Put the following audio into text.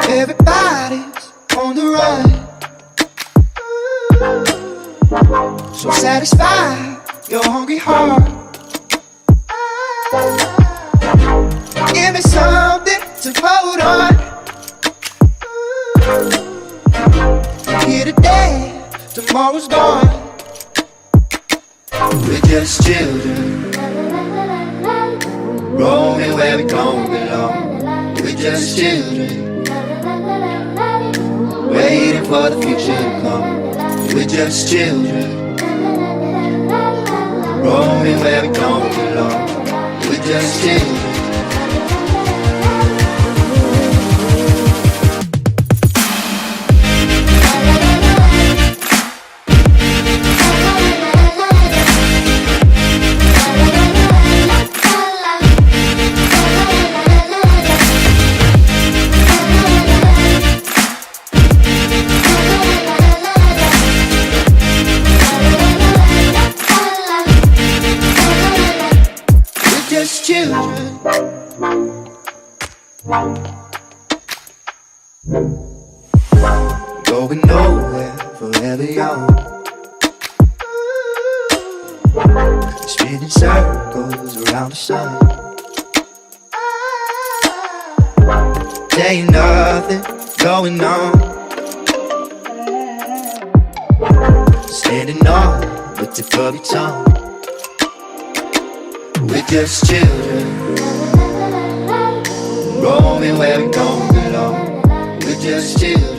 Everybody's on the run, so satisfy your hungry heart. Give me something to hold on. Here today, tomorrow's gone. We're just children, roaming where we don't belong. We're just children, waiting for the future to come. We're just children, roaming where we don't belong. We're just children. Going nowhere, forever young. Spinning circles around the sun. There ain't nothing going on. Standing on the tip of your tongue. We're just children, roaming where we don't belong. We're just children.